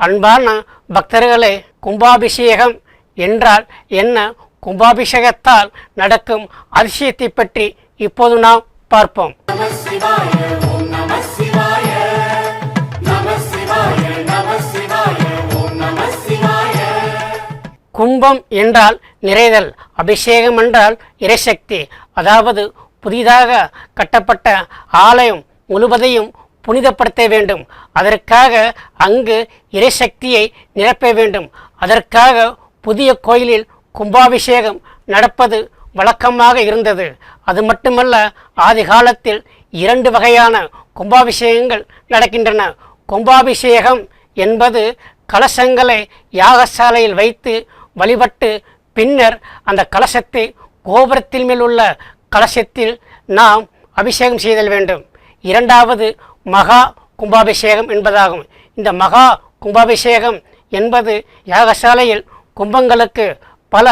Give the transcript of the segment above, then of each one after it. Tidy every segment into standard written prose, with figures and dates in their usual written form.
அன்பான பக்தர்களே, கும்பாபிஷேகம் என்றால் என்ன, கும்பாபிஷேகத்தால் நடக்கும் அதிசயத்தை பற்றி இப்போது நாம் பார்ப்போம். கும்பம் என்றால் நிறைதல், அபிஷேகம் என்றால் இறைசக்தி. அதாவது புதிதாக கட்டப்பட்ட ஆலயம் முழுவதையும் புனிதப்படுத்த வேண்டும். அதற்காக அங்கு இறைசக்தியை நிரப்ப வேண்டும். அதற்காக புதிய கோயிலில் கும்பாபிஷேகம் நடப்பது வழக்கமாக இருந்தது. அது மட்டுமல்ல, ஆதி காலத்தில் 2 வகையான கும்பாபிஷேகங்கள் நடக்கின்றன. கும்பாபிஷேகம் என்பது கலசங்களை யாகசாலையில் வைத்து வழிபட்டு பின்னர் அந்த கலசத்தை கோபுரத்தின் மேல் உள்ள கலசத்தில் நாம் அபிஷேகம் செய்தல் வேண்டும். 2வது மகா கும்பாபிஷேகம் என்பதாகும். இந்த மகா கும்பாபிஷேகம் என்பது யாகசாலையில் கும்பங்களுக்கு பல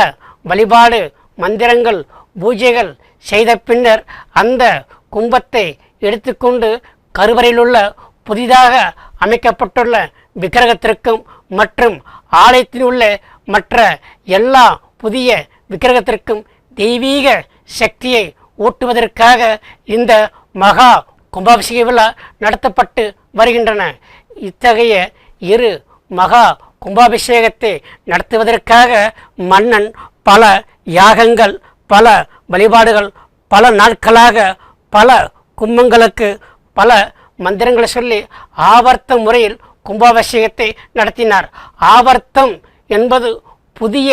வழிபாடு மந்திரங்கள் பூஜைகள் செய்த பின்னர் அந்த கும்பத்தை எடுத்துக்கொண்டு கருவறையிலுள்ள புதிதாக அமைக்கப்பட்டுள்ள விக்கிரகத்திற்கும் மற்றும் ஆலயத்தில் உள்ள மற்ற எல்லா புதிய விக்கிரகத்திற்கும் தெய்வீக சக்தியை ஊட்டுவதற்காக இந்த மகா கும்பாபிஷேக விழா நடத்தப்பட்டு வருகின்றன. இத்தகைய 2 மகா கும்பாபிஷேகத்தை நடத்துவதற்காக மன்னன் பல யாகங்கள் பல வழிபாடுகள் பல நாட்களாக பல கும்பங்களுக்கு பல மந்திரங்களை சொல்லி ஆவர்த்த முறையில் கும்பாபிஷேகத்தை நடத்தினார். ஆவர்த்தம் என்பது புதிய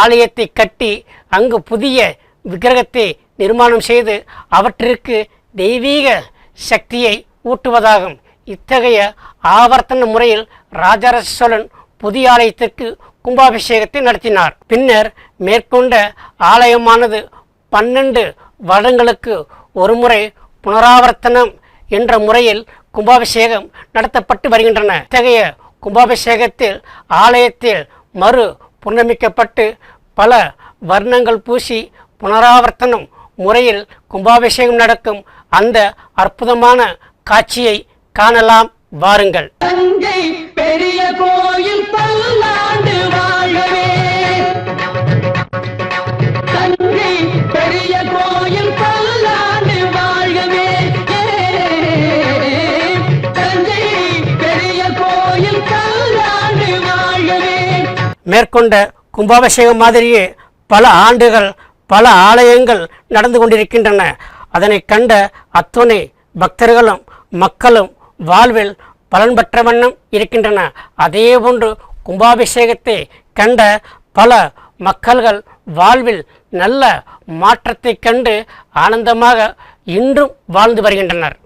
ஆலயத்தை கட்டி அங்கு புதிய விக்கிரகத்தை நிர்மாணம் செய்து அவற்றிற்கு தெய்வீக சக்தியை ஊட்டுவதாகும். இத்தகைய ஆவர்த்தன முறையில் ராஜராஜ சோழன் புதிய ஆலயத்திற்கு கும்பாபிஷேகத்தை நடத்தினார். பின்னர் மேற்கொண்ட ஆலயமானது 12 வருடங்களுக்கு ஒரு முறை புனராவர்த்தனம் என்ற முறையில் கும்பாபிஷேகம் நடத்தப்பட்டு வருகின்றன. இத்தகைய கும்பாபிஷேகத்தில் ஆலயத்தில் மறு புனரமைக்கப்பட்டு பல வர்ணங்கள் பூசி புனராவர்த்தனம் முறையில் கும்பாபிஷேகம் நடக்கும் அந்த அற்புதமான காட்சியை காணலாம், வாருங்கள். தஞ்சை பெரிய கோயில் பல்லாண்டு வாழவே, தஞ்சை பெரிய கோயில் பல்லாண்டு வாழவே, தஞ்சை பெரிய கோயில் பல்லாண்டு வாழவே. மேற்கொண்ட கும்பாபிஷேகம் மாதிரியே பல ஆண்டுகள் பல ஆலயங்கள் நடந்து கொண்டிருக்கின்றன. அதனை கண்ட அத்துணை பக்தர்களும் மக்களும் வாழ்வில் பலன் பெற்ற வண்ணம் இருக்கின்றன. அதே போன்று கும்பாபிஷேகத்தை கண்ட பல மக்கள்கள் வாழ்வில் நல்ல மாற்றத்தை கண்டு ஆனந்தமாக இன்றும் வாழ்ந்து வருகின்றனர்.